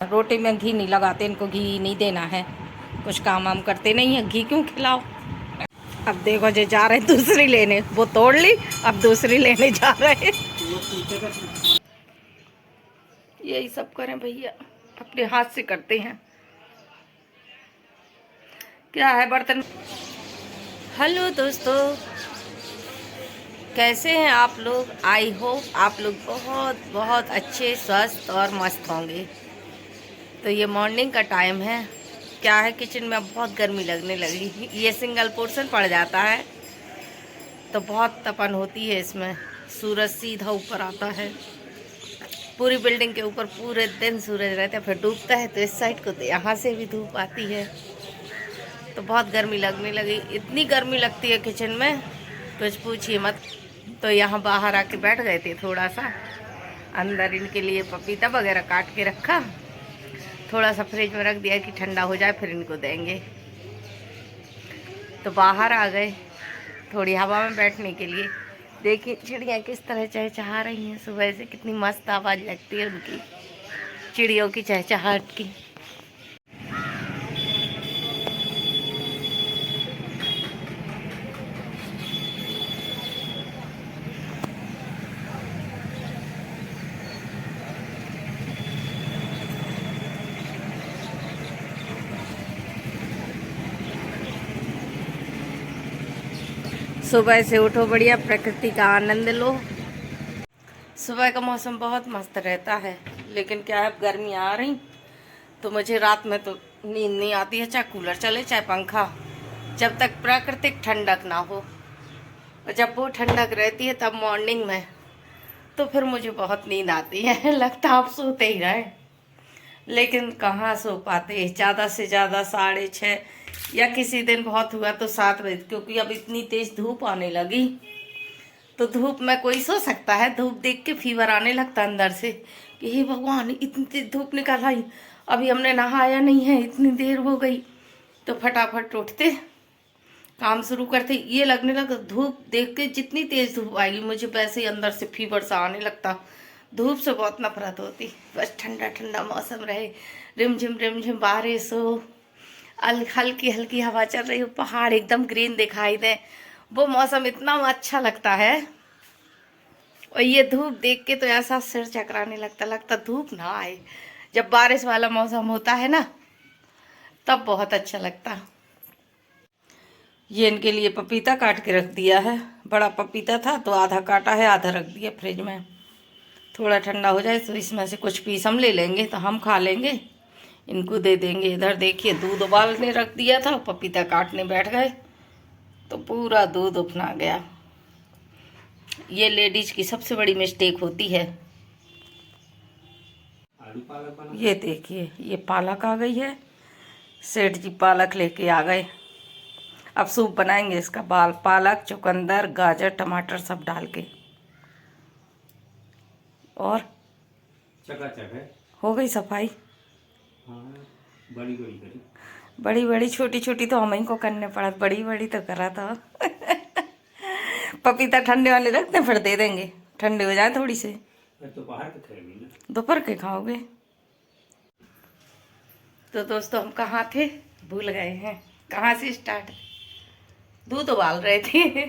रोटी में घी नहीं लगाते, इनको घी नहीं देना है, कुछ काम वाम करते नहीं है, घी क्यों खिलाओ। अब देखो जो जा रहे हैं दूसरी लेने, वो तोड़ ली, अब दूसरी लेने जा रहे हैं। यही सब करें भैया, अपने हाथ से करते हैं। क्या है बर्तन। हेलो दोस्तों, कैसे हैं आप लोग। आई होप आप लोग बहुत बहुत अच्छे, स्वस्थ और मस्त होंगे। तो ये मॉर्निंग का टाइम है। क्या है, किचन में अब बहुत गर्मी लगने लगी। ये सिंगल पोर्शन पड़ जाता है तो बहुत तपन होती है इसमें। सूरज सीधा ऊपर आता है, पूरी बिल्डिंग के ऊपर पूरे दिन सूरज रहता है, फिर डूबता है तो इस साइड को, तो यहाँ से भी धूप आती है, तो बहुत गर्मी लगने लगी। इतनी गर्मी लगती है किचन में, कुछ पूछिए मत। तो यहाँ बाहर आके बैठ गए थे थोड़ा सा, अंदर इनके लिए पपीता वगैरह काट के रखा, थोड़ा सा फ्रिज में रख दिया कि ठंडा हो जाए फिर इनको देंगे। तो बाहर आ गए थोड़ी हवा में बैठने के लिए। देखिए चिड़िया किस तरह चहचहा रही हैं, सुबह से कितनी मस्त आवाज़ लगती है उनकी, चिड़ियों की चहचहाहट की। सुबह से उठो, बढ़िया प्रकृति का आनंद लो। सुबह का मौसम बहुत मस्त रहता है, लेकिन क्या है, गर्मी आ रही तो मुझे रात में तो नींद नहीं आती है, चाहे कूलर चले चाहे पंखा, जब तक प्राकृतिक ठंडक ना हो। और जब वो ठंडक रहती है तब मॉर्निंग में, तो फिर मुझे बहुत नींद आती है। लगता आप सोते ही रहे, लेकिन कहाँ सो पाते। ज़्यादा से ज़्यादा 6:30, या किसी दिन बहुत हुआ तो 7 बजे, क्योंकि अब इतनी तेज़ धूप आने लगी। तो धूप में कोई सो सकता है। धूप देख के फीवर आने लगता अंदर से कि हे भगवान, इतनी तेज धूप निकल आई, अभी हमने नहाया नहीं है, इतनी देर हो गई। तो फटाफट उठते, काम शुरू करते। ये लगने लगा धूप देख के, जितनी तेज धूप आएगी मुझे वैसे ही अंदर से फीवर सा आने लगता। धूप से बहुत नफरत होती। बस ठंडा ठंडा मौसम रहे, रिमझिम बारिश हो, हल्की हल्की हवा चल रही हो, पहाड़ एकदम ग्रीन दिखाई दे, वो मौसम इतना अच्छा लगता है। और ये धूप देख के तो ऐसा सिर चकराने लगता धूप ना आए। जब बारिश वाला मौसम होता है ना, तब बहुत अच्छा लगता। ये इनके लिए पपीता काट के रख दिया है। बड़ा पपीता था तो आधा काटा है, आधा रख दिया फ्रिज में। थोड़ा ठंडा हो जाए तो इसमें से कुछ पीस हम ले लेंगे, तो हम खा लेंगे, इनको दे देंगे। इधर देखिए दूध उबालने रख दिया था, पपीता काटने बैठ गए तो पूरा दूध उफना गया। ये लेडीज की सबसे बड़ी मिस्टेक होती है। ये देखिए, ये पालक आ गई है, सेठ जी पालक लेके आ गए। अब सूप बनाएंगे इसका। पालक, चुकंदर, गाजर, टमाटर सब डाल के। और चकाचक है, हो गई सफाई। हाँ, बड़ी बड़ी करी, बड़ी बड़ी छोटी छोटी तो हम ही को करने पड़ा, बड़ी बड़ी तो करा था। पपीता ठंडे वाले रखते फिर दे देंगे, ठंडे हो जाए थोड़ी से। तो बाहर के खाएंगे ना, दोपहर के खाओगे। तो दोस्तों हम कहाँ थे, भूल गए हैं कहाँ से स्टार्ट। दूध उबाल रहे थे।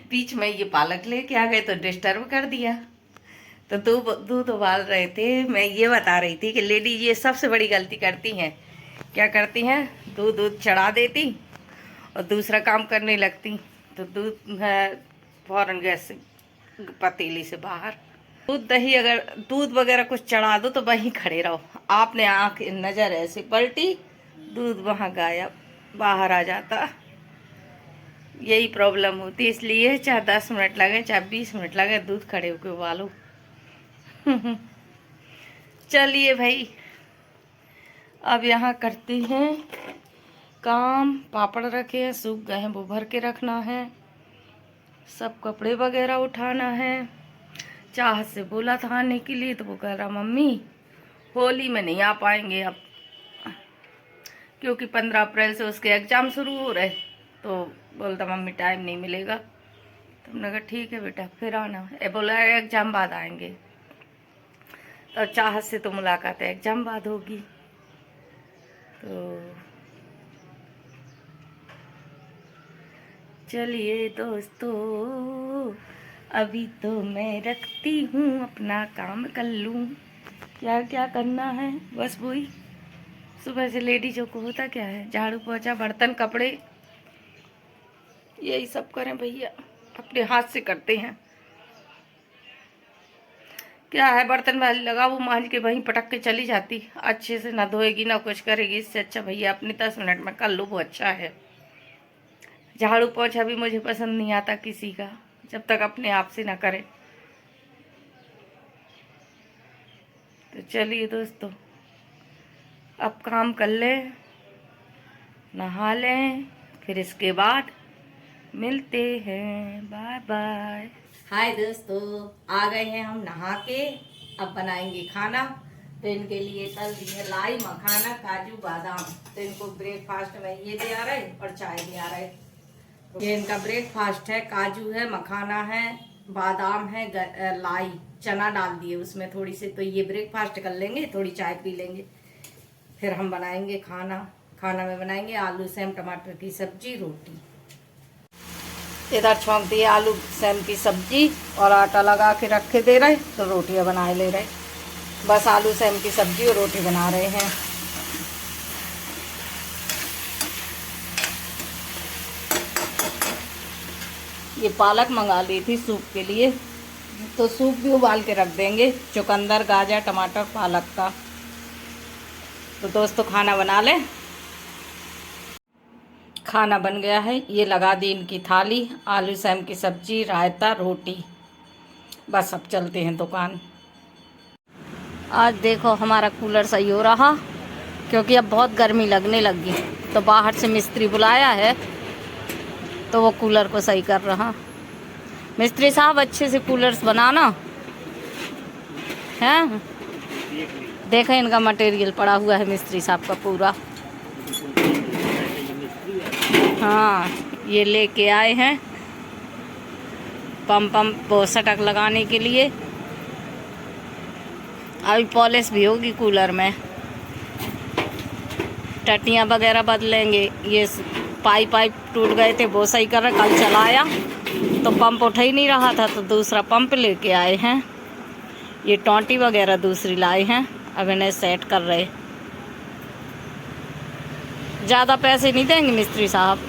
बीच में ये पालक लेके आ गए तो डिस्टर्ब कर दिया। तो दूध उबाल रहे थे। मैं ये बता रही थी कि लेडीज ये सबसे बड़ी गलती करती हैं। क्या करती हैं, दूध चढ़ा देती और दूसरा काम करने लगती। तो दूध फौरन गैस से, पतीली से बाहर। दूध दही अगर दूध वगैरह कुछ चढ़ा दो तो वहीं खड़े रहो। आपने आँख नज़र ऐसे पलटी, दूध वहाँ गायब, बाहर आ जाता। यही प्रॉब्लम होती है। इसलिए चाहे 10 मिनट लगे चाहे 20 मिनट लगे, दूध खड़े होकर उबालो। चलिए भाई, अब यहाँ करते हैं काम। पापड़ रखे हैं, सूख गए हैं, वो भर के रखना है। सब कपड़े वगैरह उठाना है। चाहत से बोला था आने के लिए, तो वो कह रहा मम्मी होली में नहीं आ पाएंगे अब, क्योंकि 15 अप्रैल से उसके एग्ज़ाम शुरू हो रहे। तो बोलता मम्मी टाइम नहीं मिलेगा। तो हमने कहा ठीक है बेटा फिर आना। बोला एग्ज़ाम बाद आएंगे। और चाहत से तो मुलाकात एग्जाम बाद होगी। तो चलिए दोस्तों, अभी तो मैं रखती हूँ, अपना काम कर लूँ। क्या क्या करना है, बस वही सुबह से लेडीजों को होता क्या है, झाड़ू पोछा बर्तन कपड़े यही सब करें भैया, अपने हाथ से करते हैं। क्या है, बर्तन वाली लगा वो मांझ के वहीं पटक के चली जाती, अच्छे से ना धोएगी ना कुछ करेगी। इससे अच्छा भैया अपनी 10 मिनट में कर लो, वो अच्छा है। झाड़ू पोछा भी मुझे पसंद नहीं आता किसी का, जब तक अपने आप से ना करे। तो चलिए दोस्तों, अब काम कर लें, नहा लें, फिर इसके बाद मिलते हैं। Bye bye. हाय दोस्तों, आ गए हैं हम नहा के, अब बनाएंगे खाना। तो इनके लिए तल दिए लाई, मखाना, काजू, बादाम। तो इनको ब्रेकफास्ट में ये दे आ रहे और चाय दे आ रहे। ये इनका ब्रेकफास्ट है, काजू है, मखाना है, बादाम है, लाई, चना डाल दिए उसमें थोड़ी सी। तो ये ब्रेकफास्ट कर लेंगे, थोड़ी चाय पी लेंगे, फिर हम बनाएंगे खाना। खाना में बनाएंगे आलू सेम टमाटर की सब्जी, रोटी। इधर छोंक दिए आलू सेम की सब्जी और आटा लगा के रखे दे रहे, तो रोटियां बनाए ले रहे। बस आलू सेम की सब्जी और रोटी बना रहे हैं। ये पालक मंगा ली थी सूप के लिए, तो सूप भी उबाल के रख देंगे, चुकंदर, गाजर, टमाटर, पालक का। तो दोस्तों खाना बना लें। खाना बन गया है, ये लगा दी इनकी थाली, आलू सेम की सब्जी, रायता, रोटी। बस अब चलते हैं दुकान। आज देखो हमारा कूलर सही हो रहा, क्योंकि अब बहुत गर्मी लगने लगी। तो बाहर से मिस्त्री बुलाया है, तो वो कूलर को सही कर रहा। मिस्त्री साहब अच्छे से कूलर्स बनाना है। देखो इनका मटेरियल पड़ा हुआ है मिस्त्री साहब का पूरा। हाँ, ये लेके आए हैं पंप वो सटक लगाने के लिए। अभी पॉलिश भी होगी कूलर में, टटियाँ वगैरह बदलेंगे। ये पाइप टूट गए थे, वो सही कर रहे। कल चलाया तो पंप उठ ही नहीं रहा था, तो दूसरा पंप लेके आए हैं। ये टोंटी वगैरह दूसरी लाए हैं, अब इन्हें सेट कर रहे। ज़्यादा पैसे नहीं देंगे मिस्त्री साहब,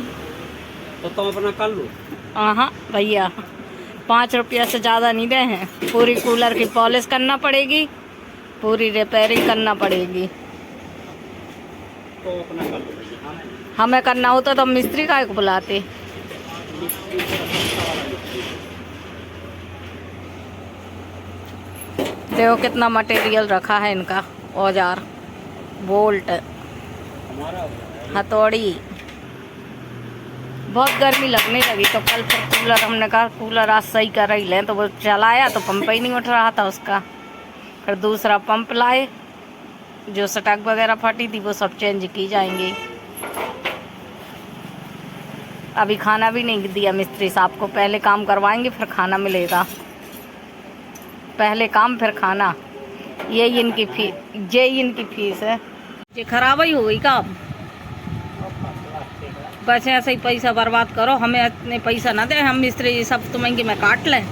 तो तुम अपना कर लो। हाँ भैया, 5 रुपया से ज़्यादा नहीं दे हैं। पूरी कूलर की पॉलिश करना पड़ेगी, पूरी रिपेयरिंग करना पड़ेगी। तो अपना कर लो। हमें करना होता तो हम मिस्त्री काहे को बुलाते। देखो कितना मटेरियल रखा है इनका, औजार, बोल्ट, हथौड़ी। बहुत गर्मी लगने लगी, तो कल फिर कूलर, हमने कहा कूलर आज सही कर रही लें। तो वो चलाया तो पंप ही नहीं उठ रहा था उसका। फिर दूसरा पंप लाए, जो सटक वगैरह फटी थी वो सब चेंज की जाएंगी। अभी खाना भी नहीं दिया मिस्त्री साहब को, पहले काम करवाएंगे फिर खाना मिलेगा। पहले काम फिर खाना, यही इनकी फीस है। ये खराब ही हो गई का? बस ऐसे ही पैसा बर्बाद करो, हमें इतने पैसा ना दे, हम मिस्त्री सब तुम्हें मैं काट लें।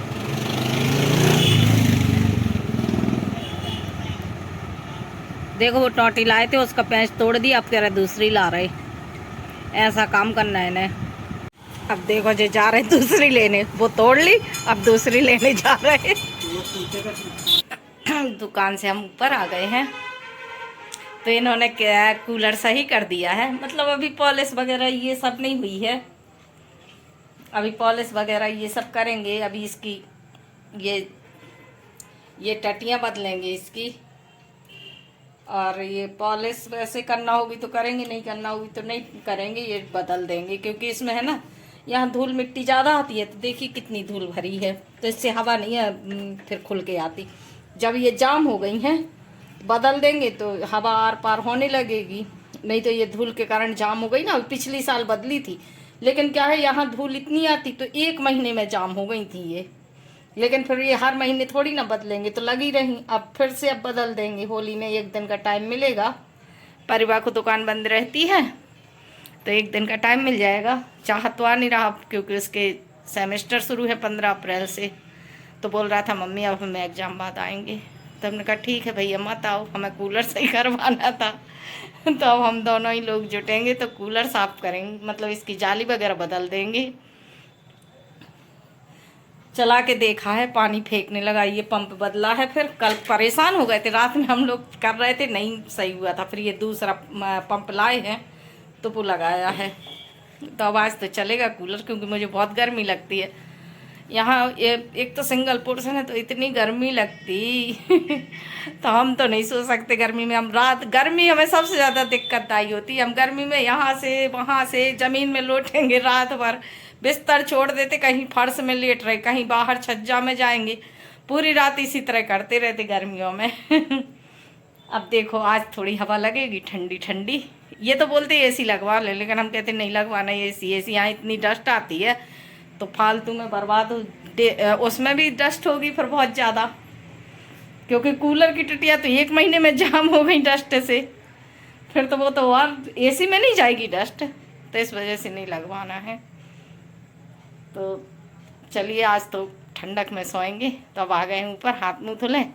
देखो वो टोंटी लाए थे, उसका पेंच तोड़ दिया, अब कह रहे दूसरी ला रहे। ऐसा काम करना है इन्हें। अब देखो जो जा रहे दूसरी लेने, वो तोड़ ली, अब दूसरी लेने जा रहे। दुकान से हम ऊपर आ गए हैं, तो इन्होंने क्या कूलर सही कर दिया है। मतलब अभी पॉलिश वगैरह ये सब नहीं हुई है, अभी पॉलिश वगैरह ये सब करेंगे। अभी इसकी ये टटियाँ बदलेंगे इसकी, और ये पॉलिश वैसे करना होगी तो करेंगे, नहीं करना होगी तो नहीं करेंगे, ये बदल देंगे। क्योंकि इसमें है ना, यहाँ धूल मिट्टी ज़्यादा आती है, तो देखिए कितनी धूल भरी है, तो इससे हवा नहीं है फिर खुल के आती। जब ये जाम हो गई हैं, बदल देंगे तो हवा आर पार होने लगेगी। नहीं तो ये धूल के कारण जाम हो गई ना। पिछली साल बदली थी, लेकिन क्या है यहाँ धूल इतनी आती, तो 1 महीने में जाम हो गई थी ये। लेकिन फिर ये हर महीने थोड़ी ना बदलेंगे, तो लगी रही। अब फिर से अब बदल देंगे, होली में 1 दिन का टाइम मिलेगा। परिवार को दुकान बंद रहती है तो 1 दिन का टाइम मिल जाएगा। चाह तो आ नहीं रहा क्योंकि उसके सेमेस्टर शुरू है 15 अप्रैल से। तो बोल रहा था मम्मी अब हमें एग्ज़ाम बाद आएंगे। तो हमने कहा ठीक है भैया मत आओ, हमें कूलर सही करवाना था। तो अब हम दोनों ही लोग जुटेंगे तो कूलर साफ़ करेंगे, मतलब इसकी जाली वगैरह बदल देंगे। चला के देखा है, पानी फेंकने लगा, ये पंप बदला है। फिर कल परेशान हो गए थे, रात में हम लोग कर रहे थे, नहीं सही हुआ था। फिर ये दूसरा पंप लाए हैं तो वो लगाया है। तो अब आज तो चलेगा कूलर, क्योंकि मुझे बहुत गर्मी लगती है यहाँ। ये एक तो सिंगल पोर्शन है तो इतनी गर्मी लगती तो हम तो नहीं सो सकते गर्मी में। हम रात गर्मी हमें सबसे ज़्यादा दिक्कतदायी होती है। हम गर्मी में यहाँ से वहाँ से ज़मीन में लोटेंगे रात भर, बिस्तर छोड़ देते, कहीं फर्श में लेट रहे, कहीं बाहर छज्जा में जाएंगे, पूरी रात इसी तरह करते रहते गर्मियों में। अब देखो आज थोड़ी हवा लगेगी ठंडी ठंडी। ये तो बोलते एसी लगवा ले, लेकिन हम कहते नहीं लगवाना एसी। यहाँ इतनी डस्ट आती है तो फालतू में बर्बाद हो, उसमें भी डस्ट होगी फिर बहुत ज़्यादा, क्योंकि कूलर की टटिया तो 1 महीने में जाम हो गई डस्ट से। फिर तो वो तो और एसी में नहीं जाएगी डस्ट, तो इस वजह से नहीं लगवाना है। तो चलिए आज तो ठंडक में सोएंगे। तो अब आ गए हैं ऊपर, हाथ मुँह धुलें,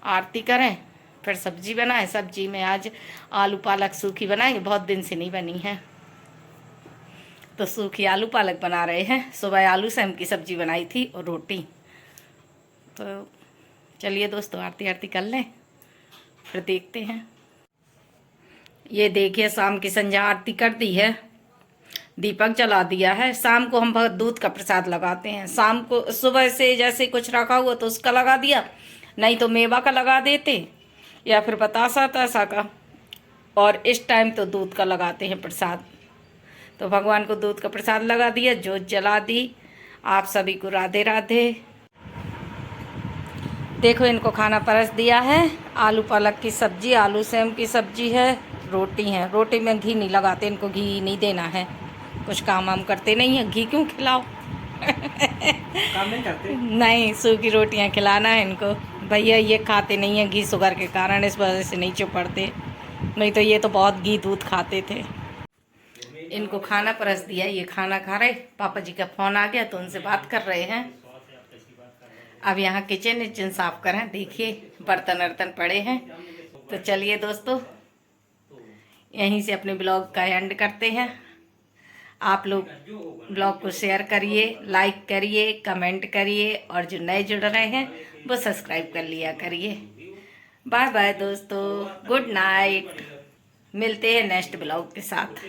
आरती करें, फिर सब्जी बनाएं। सब्जी में आज आलू पालक सूखी बनाएंगे, बहुत दिन से नहीं बनी है तो सूखी आलू पालक बना रहे हैं। सुबह आलू सेम की सब्जी बनाई थी और रोटी। तो चलिए दोस्तों आरती आरती कर लें, फिर देखते हैं। ये देखिए शाम की संध्या आरती कर दी है, दीपक जला दिया है। शाम को हम बहुत दूध का प्रसाद लगाते हैं। शाम को सुबह से जैसे कुछ रखा हुआ तो उसका लगा दिया, नहीं तो मेवा का लगा देते या फिर बतासा तासा का, और इस टाइम तो दूध का लगाते हैं प्रसाद। तो भगवान को दूध का प्रसाद लगा दिया, जोत जला दी। आप सभी को राधे राधे। देखो इनको खाना परस दिया है, आलू पालक की सब्जी, आलू सेम की सब्जी है, रोटी है। रोटी में घी नहीं लगाते, इनको घी नहीं देना है, कुछ काम वाम करते नहीं है, घी क्यों खिलाओ। काम नहीं करते? नहीं, सूखी रोटियां खिलाना है इनको। भैया ये खाते नहीं है घी, शुगर के कारण, इस वजह से नहीं चिपड़ते, नहीं तो ये तो बहुत घी दूध खाते थे। इनको खाना परस दिया, ये खाना खा रहे। पापा जी का फ़ोन आ गया तो उनसे बात कर रहे हैं। अब यहाँ किचन साफ करें, देखिए बर्तन वर्तन पड़े हैं। तो चलिए दोस्तों यहीं से अपने ब्लॉग का एंड करते हैं। आप लोग ब्लॉग को शेयर करिए, लाइक करिए, कमेंट करिए, और जो नए जुड़ रहे हैं वो सब्सक्राइब कर लिया करिए। बाय बाय दोस्तों, गुड नाइट। मिलते हैं नेक्स्ट ब्लॉग के साथ।